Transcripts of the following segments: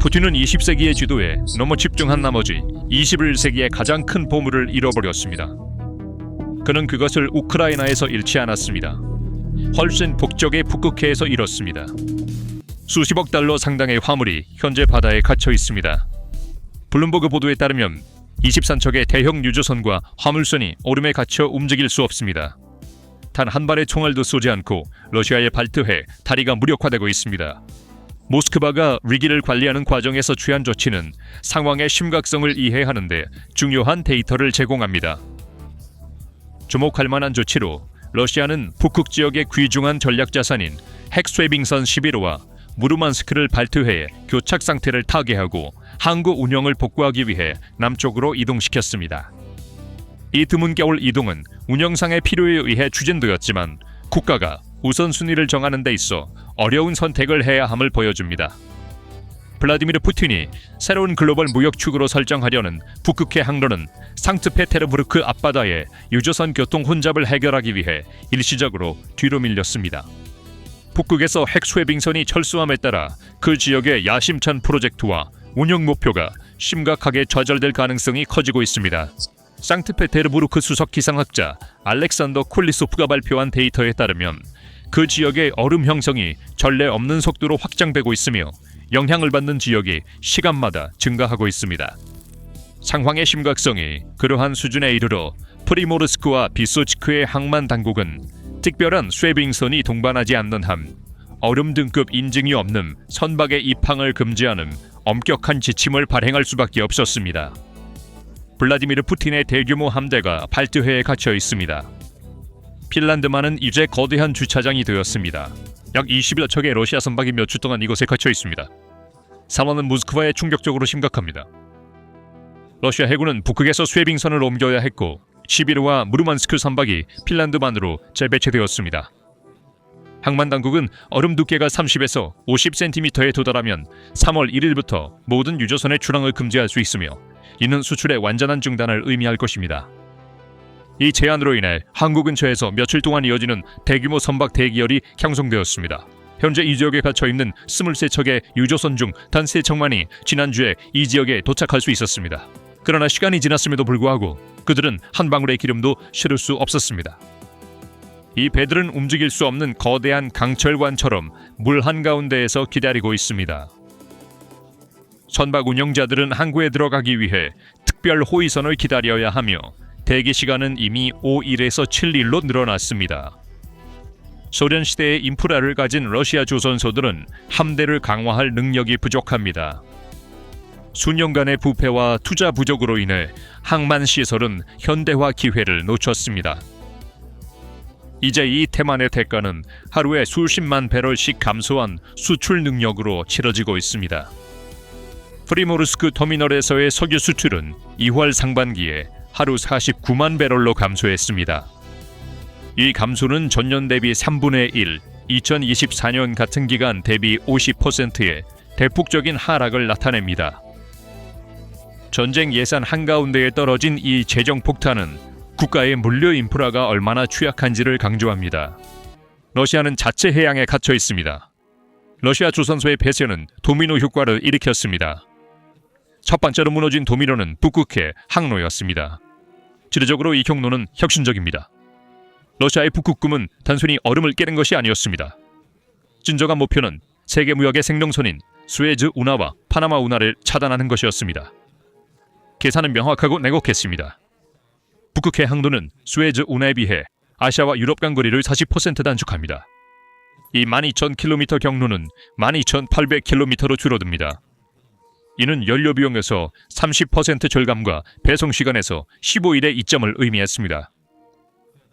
푸틴은 20세기의 지도에 너무 집중한 나머지 21세기의 가장 큰 보물을 잃어버렸습니다. 그는 그것을 우크라이나에서 잃지 않았습니다. 훨씬 북쪽의 북극해에서 잃었습니다. 수십억 달러 상당의 화물이 현재 바다에 갇혀 있습니다. 블룸버그 보도에 따르면 23척의 대형 유조선과 화물선이 얼음에 갇혀 움직일 수 없습니다. 단 한 발의 총알도 쏘지 않고 러시아의 발트해 다리가 무력화되고 있습니다. 모스크바가 위기를 관리하는 과정에서 취한 조치는 상황의 심각성을 이해하는 데 중요한 데이터를 제공합니다. 주목할 만한 조치로 러시아는 북극 지역의 귀중한 전략 자산인 핵쇠빙선 11호와 무르만스크를 발트해에 교착 상태를 타개하고 항구 운영을 복구하기 위해 남쪽으로 이동시켰습니다. 이 드문 겨울 이동은 운영상의 필요에 의해 추진되었지만 국가가 우선순위를 정하는 데 있어 어려운 선택을 해야 함을 보여줍니다. 블라디미르 푸틴이 새로운 글로벌 무역축으로 설정하려는 북극해 항로는 상트페테르부르크 앞바다의 유조선 교통 혼잡을 해결하기 위해 일시적으로 뒤로 밀렸습니다. 북극에서 핵쇠빙선이 철수함에 따라 그 지역의 야심찬 프로젝트와 운영 목표가 심각하게 좌절될 가능성이 커지고 있습니다. 상트페테르부르크 수석 기상학자 알렉산더 콜리소프가 발표한 데이터에 따르면 그 지역의 얼음 형성이 전례 없는 속도로 확장되고 있으며 영향을 받는 지역이 시간마다 증가하고 있습니다. 상황의 심각성이 그러한 수준에 이르러 프리모르스크와 비소치크의 항만 당국은 특별한 쇠빙선이 동반하지 않는 한 얼음 등급 인증이 없는 선박의 입항을 금지하는 엄격한 지침을 발행할 수밖에 없었습니다. 블라디미르 푸틴의 대규모 함대가 발트해에 갇혀 있습니다. 핀란드만은 이제 거대한 주차장이 되었습니다. 약 20여 척의 러시아 선박이 몇 주 동안 이곳에 갇혀 있습니다. 상황은 모스크바에 충격적으로 심각합니다. 러시아 해군은 북극에서 쇠빙선을 옮겨야 했고 11호와 무르만스크 선박이 핀란드만으로 재배치되었습니다. 항만 당국은 얼음 두께가 30에서 50cm에 도달하면 3월 1일부터 모든 유조선의 출항을 금지할 수 있으며 이는 수출의 완전한 중단을 의미할 것입니다. 이 제한으로 인해 항구 근처에서 며칠 동안 이어지는 대규모 선박 대기열이 형성되었습니다. 현재 이 지역에 갇혀있는 23척의 유조선 중 단 3척만이 지난주에 이 지역에 도착할 수 있었습니다. 그러나 시간이 지났음에도 불구하고 그들은 한 방울의 기름도 실을 수 없었습니다. 이 배들은 움직일 수 없는 거대한 강철관처럼 물 한가운데에서 기다리고 있습니다. 선박 운영자들은 항구에 들어가기 위해 특별 호위선을 기다려야 하며 대기 시간은 이미 5일에서 7일로 늘어났습니다. 소련 시대의 인프라를 가진 러시아 조선소들은 함대를 강화할 능력이 부족합니다. 수년간의 부패와 투자 부족으로 인해 항만 시설은 현대화 기회를 놓쳤습니다. 이제 이 태만의 대가는 하루에 수십만 배럴씩 감소한 수출 능력으로 치러지고 있습니다. 프리모르스크 터미널에서의 석유 수출은 2월 상반기에 하루 49만 배럴로 감소했습니다. 이 감소는 전년 대비 3분의 1, 2024년 같은 기간 대비 50%의 대폭적인 하락을 나타냅니다. 전쟁 예산 한가운데에 떨어진 이 재정 폭탄은 국가의 물류 인프라가 얼마나 취약한지를 강조합니다. 러시아는 자체 해양에 갇혀 있습니다. 러시아 조선소의 폐쇄는 도미노 효과를 일으켰습니다. 첫 번째로 무너진 도미노는 북극해 항로였습니다. 지리적으로 이 경로는 혁신적입니다. 러시아의 북극금은 단순히 얼음을 깨는 것이 아니었습니다. 진정한 목표는 세계 무역의 생명선인 수에즈 운하와 파나마 운하를 차단하는 것이었습니다. 계산은 명확하고 냉혹했습니다. 북극해 항로는 수에즈 운하에 비해 아시아와 유럽 간 거리를 40% 단축합니다. 이 12,000km 경로는 12,800km로 줄어듭니다. 이는 연료 비용에서 30% 절감과 배송 시간에서 15일의 이점을 의미했습니다.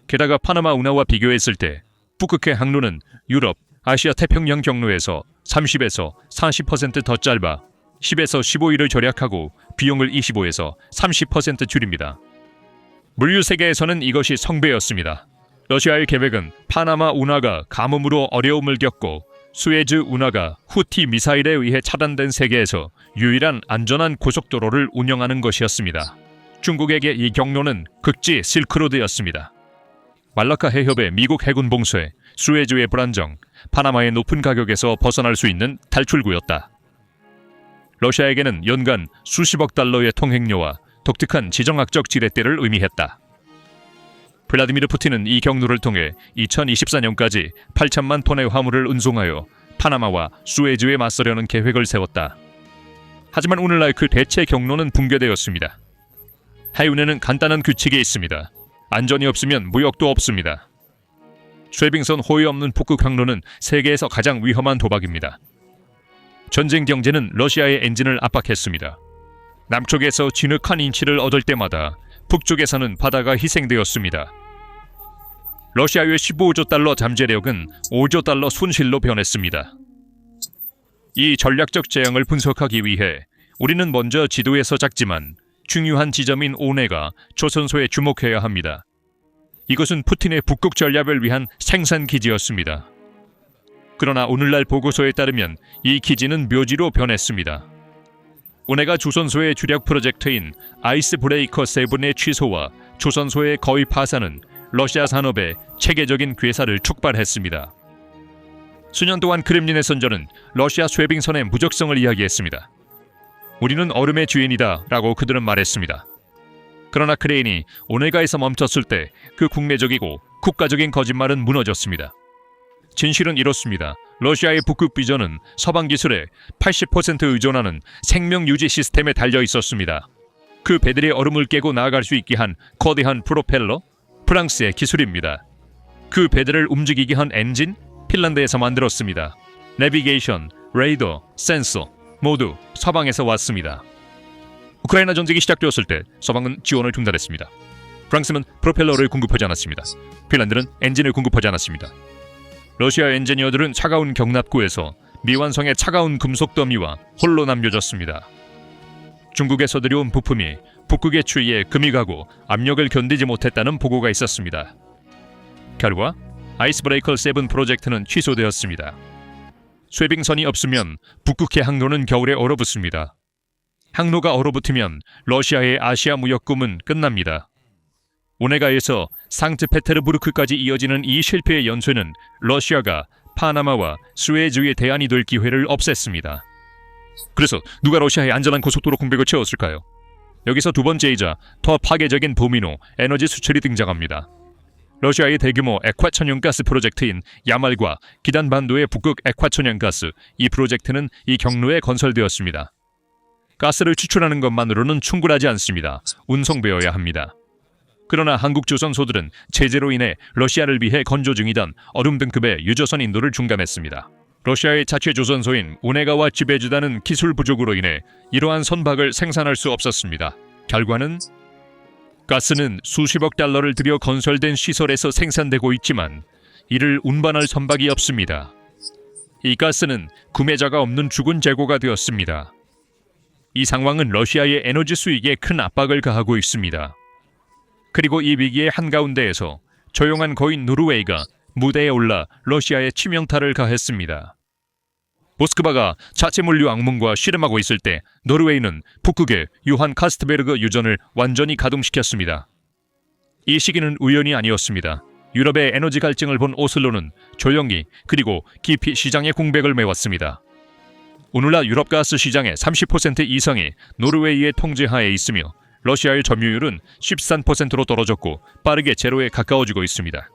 게다가 파나마 운하와 비교했을 때 북극해 항로는 유럽, 아시아 태평양 경로에서 30에서 40% 더 짧아 10에서 15일을 절약하고 비용을 25에서 30% 줄입니다. 물류 세계에서는 이것이 성배였습니다. 러시아의 계획은 파나마 운하가 가뭄으로 어려움을 겪고 수에즈 운하가 후티 미사일에 의해 차단된 세계에서 유일한 안전한 고속도로를 운영하는 것이었습니다. 중국에게 이 경로는 극지 실크로드였습니다. 말라카 해협의 미국 해군 봉쇄, 수에즈의 불안정, 파나마의 높은 가격에서 벗어날 수 있는 탈출구였다. 러시아에게는 연간 수십억 달러의 통행료와 독특한 지정학적 지렛대를 의미했다. 블라디미르 푸틴은 이 경로를 통해 2024년까지 8천만 톤의 화물을 운송하여 파나마와 수에즈에 맞서려는 계획을 세웠다. 하지만 오늘날 그 대체 경로는 붕괴되었습니다. 해운에는 간단한 규칙이 있습니다. 안전이 없으면 무역도 없습니다. 쇠빙선 호위 없는 북극 항로는 세계에서 가장 위험한 도박입니다. 전쟁 경제는 러시아의 엔진을 압박했습니다. 남쪽에서 진흙한 인치를 얻을 때마다 북쪽에서는 바다가 희생되었습니다. 러시아의 15조 달러 잠재력은 5조 달러 손실로 변했습니다. 이 전략적 재앙을 분석하기 위해 우리는 먼저 지도에서 작지만 중요한 지점인 오네가 조선소에 주목해야 합니다. 이것은 푸틴의 북극 전략을 위한 생산 기지였습니다. 그러나 오늘날 보고서에 따르면 이 기지는 묘지로 변했습니다. 오네가 조선소의 주력 프로젝트인 아이스 브레이커 7의 취소와 조선소의 거의 파산은 러시아 산업에 체계적인 괴사를 촉발했습니다. 수년 동안 크렘린의 선전은 러시아 쇠빙선의 무적성을 이야기했습니다. 우리는 얼음의 주인이다 라고 그들은 말했습니다. 그러나 크레인이 오네가에서 멈췄을 때 그 국내적이고 국가적인 거짓말은 무너졌습니다. 진실은 이렇습니다. 러시아의 북극 비전은 서방 기술에 80% 의존하는 생명 유지 시스템에 달려 있었습니다. 그 배들이 얼음을 깨고 나아갈 수 있게 한 거대한 프로펠러, 프랑스의 기술입니다. 그 배들을 움직이게 한 엔진, 핀란드에서 만들었습니다. 내비게이션, 레이더, 센서 모두 서방에서 왔습니다. 우크라이나 전쟁이 시작되었을 때 서방은 지원을 중단했습니다. 프랑스는 프로펠러를 공급하지 않았습니다. 핀란드는 엔진을 공급하지 않았습니다. 러시아 엔지니어들은 차가운 경납고에서 미완성의 차가운 금속 더미와 홀로 남겨졌습니다. 중국에서 들여온 부품이 북극의 추위에 금이 가고 압력을 견디지 못했다는 보고가 있었습니다. 결과 아이스브레이커 7 프로젝트는 취소되었습니다. 쇠빙선이 없으면 북극해 항로는 겨울에 얼어붙습니다. 항로가 얼어붙으면 러시아의 아시아 무역 꿈은 끝납니다. 오네가에서 상트페테르부르크까지 이어지는 이 실패의 연쇄는 러시아가 파나마와 수에즈의 대안이 될 기회를 없앴습니다. 그래서 누가 러시아의 안전한 고속도로 공백을 채웠을까요? 여기서 두 번째이자 더 파괴적인 도미노 에너지 수출이 등장합니다. 러시아의 대규모 액화천연가스 프로젝트인 야말과 기단반도의 북극 액화천연가스, 이 프로젝트는 이 경로에 건설되었습니다. 가스를 추출하는 것만으로는 충분하지 않습니다. 운송되어야 합니다. 그러나 한국 조선소들은 제재로 인해 러시아를 위해 건조 중이던 얼음 등급의 유조선 인도를 중단했습니다. 러시아의 자체 조선소인 오네가와 지베주다는 기술 부족으로 인해 이러한 선박을 생산할 수 없었습니다. 결과는 가스는 수십억 달러를 들여 건설된 시설에서 생산되고 있지만 이를 운반할 선박이 없습니다. 이 가스는 구매자가 없는 죽은 재고가 되었습니다. 이 상황은 러시아의 에너지 수익에 큰 압박을 가하고 있습니다. 그리고 이 위기의 한가운데에서 조용한 거인 노르웨이가 무대에 올라 러시아에 치명타를 가했습니다. 모스크바가 자체 물류 악몽과 씨름하고 있을 때 노르웨이는 북극의 유한 카스트베르그 유전을 완전히 가동시켰습니다. 이 시기는 우연이 아니었습니다. 유럽의 에너지 갈증을 본 오슬로는 조용히 그리고 깊이 시장의 공백을 메웠습니다. 오늘날 유럽 가스 시장의 30% 이상이 노르웨이의 통제하에 있으며 러시아의 점유율은 13%로 떨어졌고 빠르게 제로에 가까워지고 있습니다.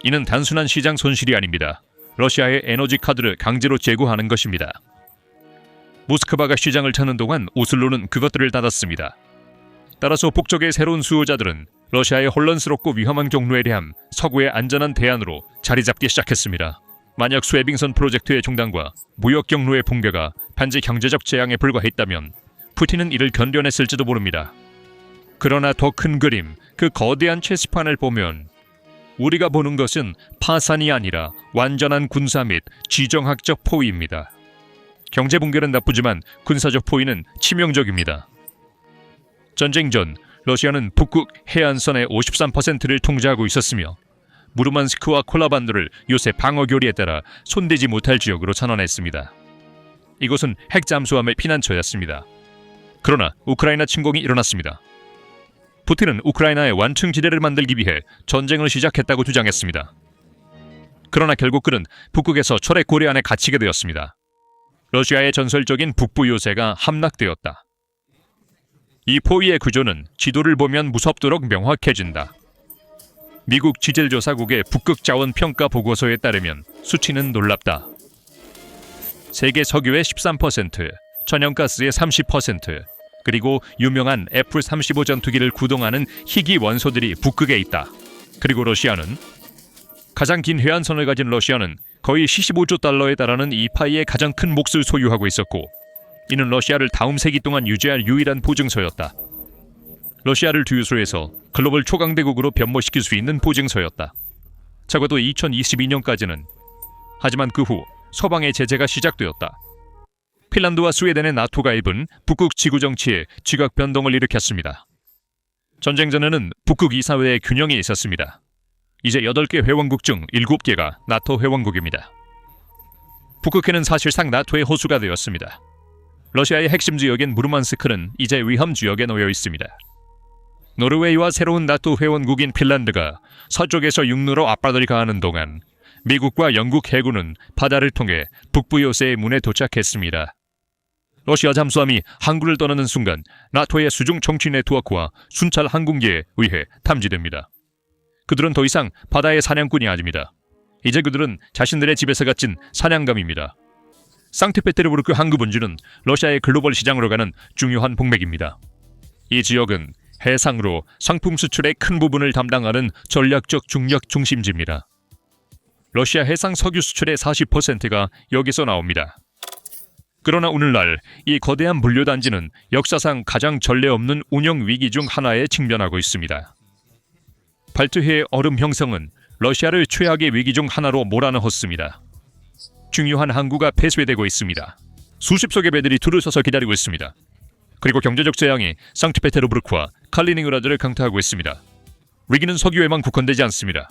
이는 단순한 시장 손실이 아닙니다. 러시아의 에너지 카드를 강제로 제고하는 것입니다. 모스크바가 시장을 찾는 동안 오슬로는 그것들을 닫았습니다. 따라서 북쪽의 새로운 수요자들은 러시아의 혼란스럽고 위험한 경로에 대한 서구의 안전한 대안으로 자리 잡기 시작했습니다. 만약 쇠빙선 프로젝트의 중단과 무역 경로의 붕괴가 반지 경제적 재앙에 불과했다면 푸틴은 이를 견뎌냈을지도 모릅니다. 그러나 더 큰 그림, 그 거대한 체스판을 보면 우리가 보는 것은 파산이 아니라 완전한 군사 및 지정학적 포위입니다. 경제 붕괴는 나쁘지만 군사적 포위는 치명적입니다. 전쟁 전 러시아는 북극 해안선의 53%를 통제하고 있었으며 무르만스크와 콜라반도를 요새 방어 교리에 따라 손대지 못할 지역으로 선언했습니다. 이곳은 핵 잠수함의 피난처였습니다. 그러나 우크라이나 침공이 일어났습니다. 푸틴은 우크라이나의 완충지대를 만들기 위해 전쟁을 시작했다고 주장했습니다. 그러나 결국 그는 북극에서 철의 고리 안에 갇히게 되었습니다. 러시아의 전설적인 북부 요새가 함락되었다. 이 포위의 구조는 지도를 보면 무섭도록 명확해진다. 미국 지질조사국의 북극 자원 평가 보고서에 따르면 수치는 놀랍다. 세계 석유의 13%, 천연가스의 30%, 그리고 유명한 F-35 전투기를 구동하는 희귀 원소들이 북극에 있다. 그리고 러시아는 가장 긴 해안선을 가진 러시아는 거의 75조 달러에 달하는 이파이의 가장 큰 몫을 소유하고 있었고, 이는 러시아를 다음 세기 동안 유지할 유일한 보증서였다. 러시아를 주유소에서 글로벌 초강대국으로 변모시킬 수 있는 보증서였다. 적어도 2022년까지는. 하지만 그 후 서방의 제재가 시작되었다. 핀란드와 스웨덴의 나토 가입은 북극 지구 정치에 지각 변동을 일으켰습니다. 전쟁 전에는 북극 이사회의 균형이 있었습니다. 이제 8개 회원국 중 7개가 나토 회원국입니다. 북극해는 사실상 나토의 호수가 되었습니다. 러시아의 핵심 지역인 무르만스크는 이제 위험 지역에 놓여 있습니다. 노르웨이와 새로운 나토 회원국인 핀란드가 서쪽에서 육로로 앞바다를 가하는 동안 미국과 영국 해군은 바다를 통해 북부 요새의 문에 도착했습니다. 러시아 잠수함이 항구를 떠나는 순간 나토의 수중 정치 네트워크와 순찰 항공기에 의해 탐지됩니다. 그들은 더 이상 바다의 사냥꾼이 아닙니다. 이제 그들은 자신들의 집에서 갇힌 사냥감입니다. 상트페테르부르크 항구 분지는 러시아의 글로벌 시장으로 가는 중요한 복맥입니다. 이 지역은 해상으로 상품 수출의 큰 부분을 담당하는 전략적 중력 중심지입니다. 러시아 해상 석유 수출의 40%가 여기서 나옵니다. 그러나 오늘날 이 거대한 물류단지는 역사상 가장 전례 없는 운영 위기 중 하나에 직면하고 있습니다. 발트해의 얼음 형성은 러시아를 최악의 위기 중 하나로 몰아넣었습니다. 중요한 항구가 폐쇄되고 있습니다. 수십 석의 배들이 줄을 서서 기다리고 있습니다. 그리고 경제적 재앙이 상트페테르부르크와 칼리닝그라드를 강타하고 있습니다. 위기는 석유에만 국한되지 않습니다.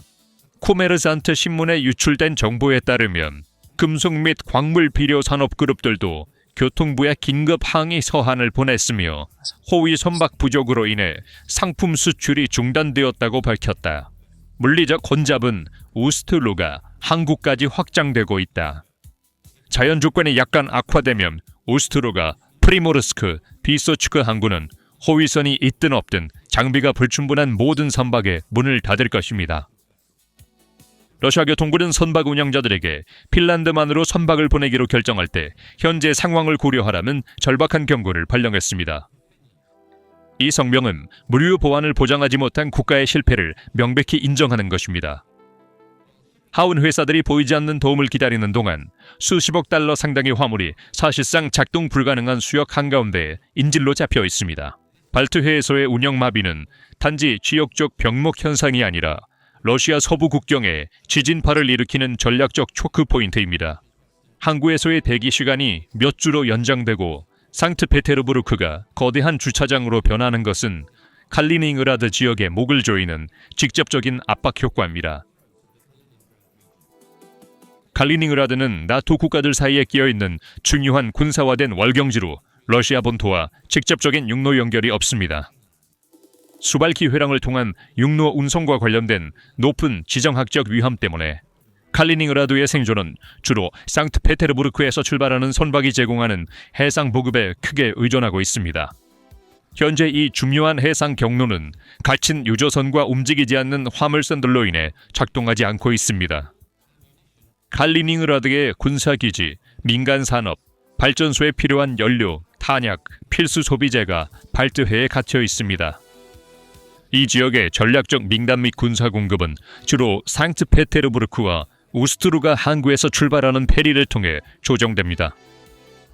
코메르산트 신문에 유출된 정보에 따르면 금속 및 광물 비료 산업 그룹들도 교통부에 긴급 항의 서한을 보냈으며 호위 선박 부족으로 인해 상품 수출이 중단되었다고 밝혔다. 물리적 혼잡은 우스트루가 항구까지 확장되고 있다. 자연 조건이 약간 악화되면 우스트루가 프리모르스크, 비소츠크 항구는 호위선이 있든 없든 장비가 불충분한 모든 선박에 문을 닫을 것입니다. 러시아 교통부는 선박 운영자들에게 핀란드만으로 선박을 보내기로 결정할 때 현재 상황을 고려하라는 절박한 경고를 발령했습니다. 이 성명은 물류 보안을 보장하지 못한 국가의 실패를 명백히 인정하는 것입니다. 하운 회사들이 보이지 않는 도움을 기다리는 동안 수십억 달러 상당의 화물이 사실상 작동 불가능한 수역 한가운데에 인질로 잡혀 있습니다. 발트해에서의 운영 마비는 단지 지역적 병목 현상이 아니라 러시아 서부 국경에 지진파를 일으키는 전략적 초크 포인트입니다. 항구에서의 대기 시간이 몇 주로 연장되고 상트페테르부르크가 거대한 주차장으로 변하는 것은 칼리닝그라드 지역의 목을 조이는 직접적인 압박 효과입니다. 칼리닝그라드는 나토 국가들 사이에 끼어있는 중요한 군사화된 월경지로 러시아 본토와 직접적인 육로 연결이 없습니다. 수발키 회랑을 통한 육로 운송과 관련된 높은 지정학적 위험 때문에 칼리닝그라드의 생존은 주로 상트페테르부르크에서 출발하는 선박이 제공하는 해상 보급에 크게 의존하고 있습니다. 현재 이 중요한 해상 경로는 갇힌 유조선과 움직이지 않는 화물선들로 인해 작동하지 않고 있습니다. 칼리닝그라드의 군사기지, 민간산업, 발전소에 필요한 연료, 탄약, 필수 소비재가 발트해에 갇혀 있습니다. 이 지역의 전략적 민간 및 군사 공급은 주로 상트페테르부르크와 우스트루가 항구에서 출발하는 페리를 통해 조정됩니다.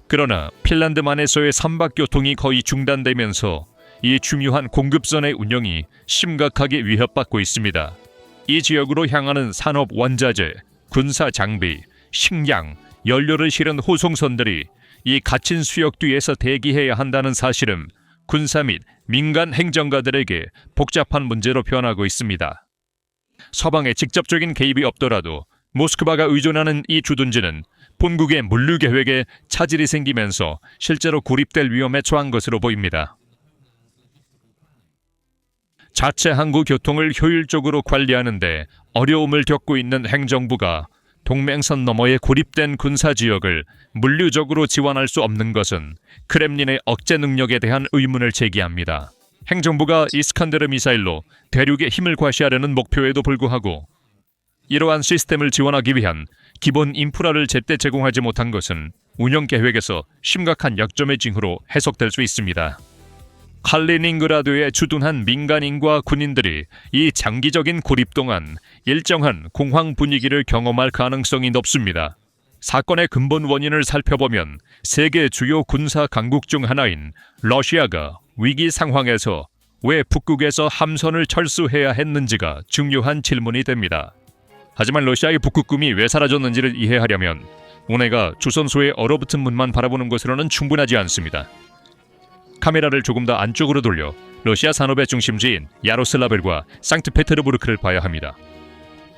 그러나 핀란드만에서의 선박 교통이 거의 중단되면서 이 중요한 공급선의 운영이 심각하게 위협받고 있습니다. 이 지역으로 향하는 산업 원자재, 군사 장비, 식량, 연료를 실은 호송선들이 이 갇힌 수역 뒤에서 대기해야 한다는 사실은 군사 및 민간 행정가들에게 복잡한 문제로 변하고 있습니다. 서방의 직접적인 개입이 없더라도 모스크바가 의존하는 이 주둔지는 본국의 물류 계획에 차질이 생기면서 실제로 고립될 위험에 처한 것으로 보입니다. 자체 항구 교통을 효율적으로 관리하는 데 어려움을 겪고 있는 행정부가 동맹선 너머에 고립된 군사지역을 물리적으로 지원할 수 없는 것은 크렘린의 억제 능력에 대한 의문을 제기합니다. 행정부가 이스칸데르 미사일로 대륙에 힘을 과시하려는 목표에도 불구하고 이러한 시스템을 지원하기 위한 기본 인프라를 제때 제공하지 못한 것은 운영 계획에서 심각한 약점의 징후로 해석될 수 있습니다. 칼리닝그라드에 주둔한 민간인과 군인들이 이 장기적인 고립 동안 일정한 공황 분위기를 경험할 가능성이 높습니다. 사건의 근본 원인을 살펴보면 세계 주요 군사 강국 중 하나인 러시아가 위기 상황에서 왜 북극에서 함선을 철수해야 했는지가 중요한 질문이 됩니다. 하지만 러시아의 북극금이 왜 사라졌는지를 이해하려면 운해가 주선소의 얼어붙은 문만 바라보는 것으로는 충분하지 않습니다. 카메라를 조금 더 안쪽으로 돌려 러시아 산업의 중심지인 야로슬라블과 상트페테르부르크를 봐야 합니다.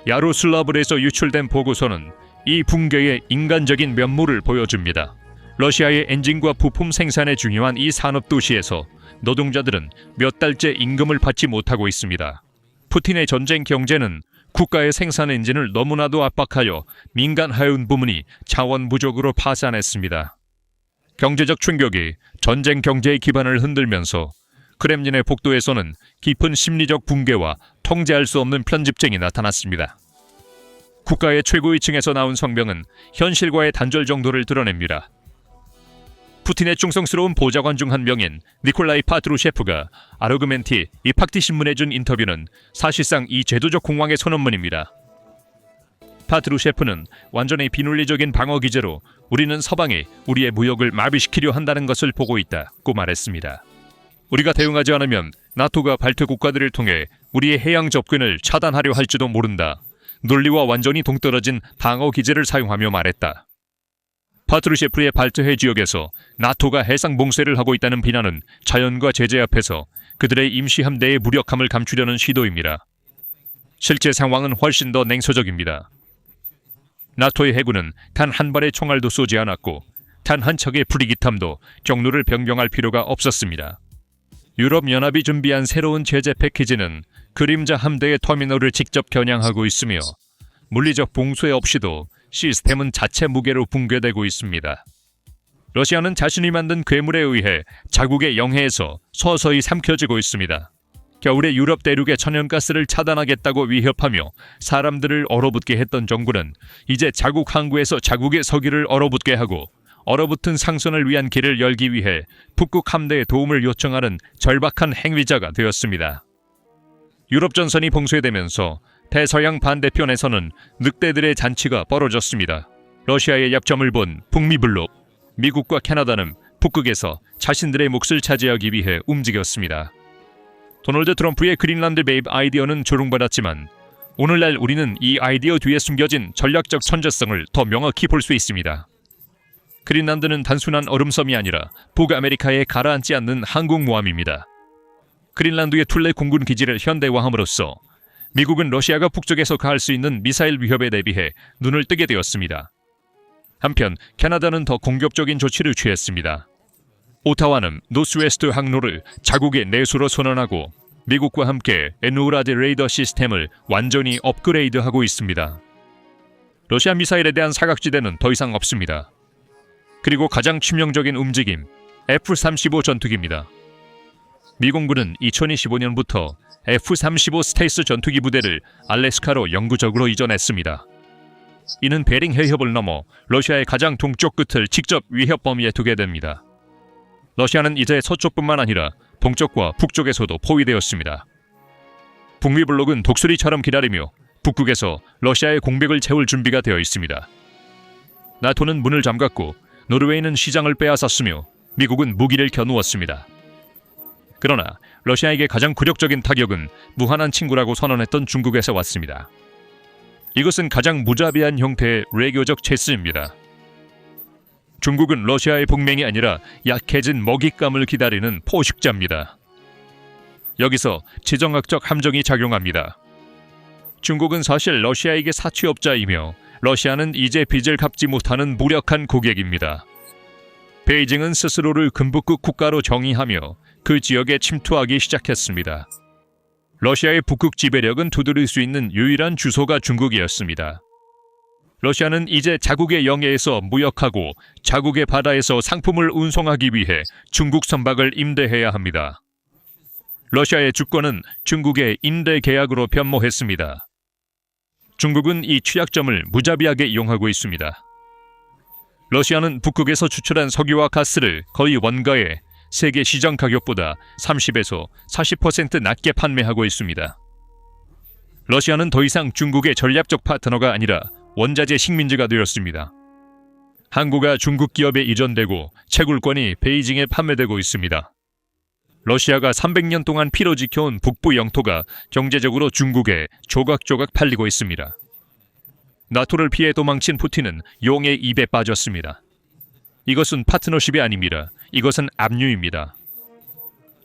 야로슬라블에서 유출된 보고서는 이 붕괴의 인간적인 면모를 보여줍니다. 러시아의 엔진과 부품 생산에 중요한 이 산업 도시에서 노동자들은 몇 달째 임금을 받지 못하고 있습니다. 푸틴의 전쟁 경제는 국가의 생산 엔진을 너무나도 압박하여 민간 하운 부문이 자원 부족으로 파산했습니다. 경제적 충격이 전쟁 경제의 기반을 흔들면서 크렘린의 복도에서는 깊은 심리적 붕괴와 통제할 수 없는 편집증이 나타났습니다. 국가의 최고위층에서 나온 성명은 현실과의 단절 정도를 드러냅니다. 푸틴의 충성스러운 보좌관 중 한 명인 니콜라이 파트루셰프가 아르구멘티 이팍티 신문에 준 인터뷰는 사실상 이 제도적 공황의 선언문입니다. 파트루셰프는 완전히 비논리적인 방어 기제로 우리는 서방이 우리의 무역을 마비시키려 한다는 것을 보고 있다고 말했습니다. 우리가 대응하지 않으면 나토가 발트 국가들을 통해 우리의 해양 접근을 차단하려 할지도 모른다. 논리와 완전히 동떨어진 방어 기제를 사용하며 말했다. 파트루셰프의 발트해 지역에서 나토가 해상 봉쇄를 하고 있다는 비난은 자연과 제재 앞에서 그들의 임시 함대의 무력함을 감추려는 시도입니다. 실제 상황은 훨씬 더 냉소적입니다. 나토의 해군은 단 한 발의 총알도 쏘지 않았고 단 한 척의 프리기탐도 경로를 변경할 필요가 없었습니다. 유럽연합이 준비한 새로운 제재 패키지는 그림자 함대의 터미널을 직접 겨냥하고 있으며 물리적 봉쇄 없이도 시스템은 자체 무게로 붕괴되고 있습니다. 러시아는 자신이 만든 괴물에 의해 자국의 영해에서 서서히 삼켜지고 있습니다. 겨울에 유럽 대륙의 천연가스를 차단하겠다고 위협하며 사람들을 얼어붙게 했던 정부는 이제 자국 항구에서 자국의 서기를 얼어붙게 하고 얼어붙은 상선을 위한 길을 열기 위해 북극 함대의 도움을 요청하는 절박한 행위자가 되었습니다. 유럽 전선이 봉쇄되면서 대서양 반대편에서는 늑대들의 잔치가 벌어졌습니다. 러시아의 약점을 본 북미 블록, 미국과 캐나다는 북극에서 자신들의 몫을 차지하기 위해 움직였습니다. 도널드 트럼프의 그린란드 매입 아이디어는 조롱받았지만 오늘날 우리는 이 아이디어 뒤에 숨겨진 전략적 천재성을 더 명확히 볼 수 있습니다. 그린란드는 단순한 얼음섬이 아니라 북아메리카에 가라앉지 않는 항공모함입니다. 그린란드의 툴레 공군 기지를 현대화함으로써 미국은 러시아가 북쪽에서 가할 수 있는 미사일 위협에 대비해 눈을 뜨게 되었습니다. 한편 캐나다는 더 공격적인 조치를 취했습니다. 오타와는 노스웨스트 항로를 자국의 내수로 선언하고 미국과 함께 에누라드 레이더 시스템을 완전히 업그레이드하고 있습니다. 러시아 미사일에 대한 사각지대는 더 이상 없습니다. 그리고 가장 치명적인 움직임, F-35 전투기입니다. 미공군은 2025년부터 F-35 스텔스 전투기 부대를 알래스카로 영구적으로 이전했습니다. 이는 베링 해협을 넘어 러시아의 가장 동쪽 끝을 직접 위협 범위에 두게 됩니다. 러시아는 이제 서쪽뿐만 아니라 동쪽과 북쪽에서도 포위되었습니다. 북미 블록은 독수리처럼 기다리며 북극에서 러시아의 공백을 채울 준비가 되어 있습니다. 나토는 문을 잠갔고 노르웨이는 시장을 빼앗았으며 미국은 무기를 겨누었습니다. 그러나 러시아에게 가장 굴욕적인 타격은 무한한 친구라고 선언했던 중국에서 왔습니다. 이것은 가장 무자비한 형태의 외교적 체스입니다. 중국은 러시아의 동맹이 아니라 약해진 먹잇감을 기다리는 포식자입니다. 여기서 지정학적 함정이 작용합니다. 중국은 사실 러시아에게 사취업자이며 러시아는 이제 빚을 갚지 못하는 무력한 고객입니다. 베이징은 스스로를 금북극 국가로 정의하며 그 지역에 침투하기 시작했습니다. 러시아의 북극 지배력은 두드릴 수 있는 유일한 주소가 중국이었습니다. 러시아는 이제 자국의 영해에서 무역하고 자국의 바다에서 상품을 운송하기 위해 중국 선박을 임대해야 합니다. 러시아의 주권은 중국의 임대 계약으로 변모했습니다. 중국은 이 취약점을 무자비하게 이용하고 있습니다. 러시아는 북극에서 추출한 석유와 가스를 거의 원가에 세계 시장 가격보다 30에서 40% 낮게 판매하고 있습니다. 러시아는 더 이상 중국의 전략적 파트너가 아니라 원자재 식민지가 되었습니다. 항구가 중국 기업에 이전되고 채굴권이 베이징에 판매되고 있습니다. 러시아가 300년 동안 피로 지켜온 북부 영토가 경제적으로 중국에 조각조각 팔리고 있습니다. 나토를 피해 도망친 푸틴은 용의 입에 빠졌습니다. 이것은 파트너십이 아닙니다. 이것은 압류입니다.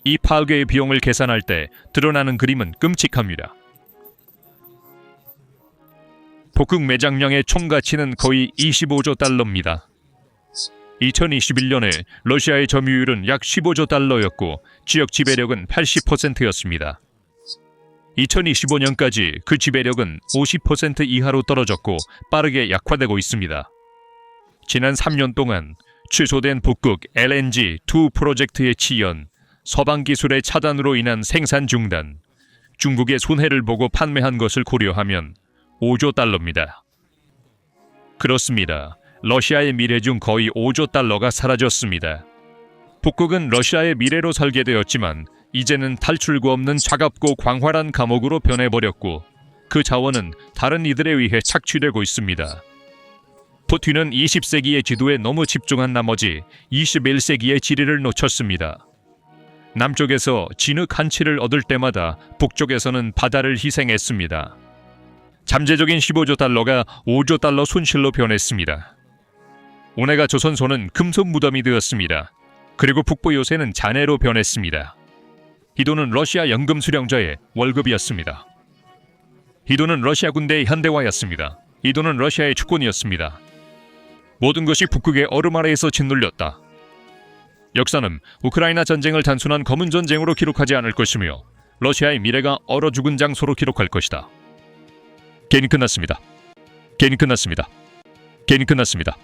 이 파괴의 비용을 계산할 때 드러나는 그림은 끔찍합니다. 북극 매장량의 총 가치는 거의 25조 달러입니다. 2021년에 러시아의 점유율은 약 15조 달러였고 지역 지배력은 80%였습니다. 2025년까지 그 지배력은 50% 이하로 떨어졌고 빠르게 약화되고 있습니다. 지난 3년 동안 취소된 북극 LNG2 프로젝트의 지연, 서방 기술의 차단으로 인한 생산 중단, 중국의 손해를 보고 판매한 것을 고려하면 5조 달러입니다. 그렇습니다. 러시아의 미래 중 거의 5조 달러가 사라졌습니다. 북극은 러시아의 미래로 설계되었지만 이제는 탈출구 없는 차갑고 광활한 감옥으로 변해버렸고 그 자원은 다른 이들에 의해 착취되고 있습니다. 푸틴은 20세기의 지도에 너무 집중한 나머지 21세기의 지리를 놓쳤습니다. 남쪽에서 진흙 한 치를 얻을 때마다 북쪽에서는 바다를 희생했습니다. 잠재적인 15조 달러가 5조 달러 손실로 변했습니다. 오네가 조선소는 금속 무덤이 되었습니다. 그리고 북부 요새는 잔해로 변했습니다. 이 돈은 러시아 연금 수령자의 월급이었습니다. 이 돈은 러시아 군대의 현대화였습니다. 이 돈은 러시아의 주권이었습니다. 모든 것이 북극의 얼음 아래에서 짓눌렸다. 역사는 우크라이나 전쟁을 단순한 검은 전쟁으로 기록하지 않을 것이며 러시아의 미래가 얼어 죽은 장소로 기록할 것이다. 게임 끝났습니다. 게임 끝났습니다. 게임 끝났습니다.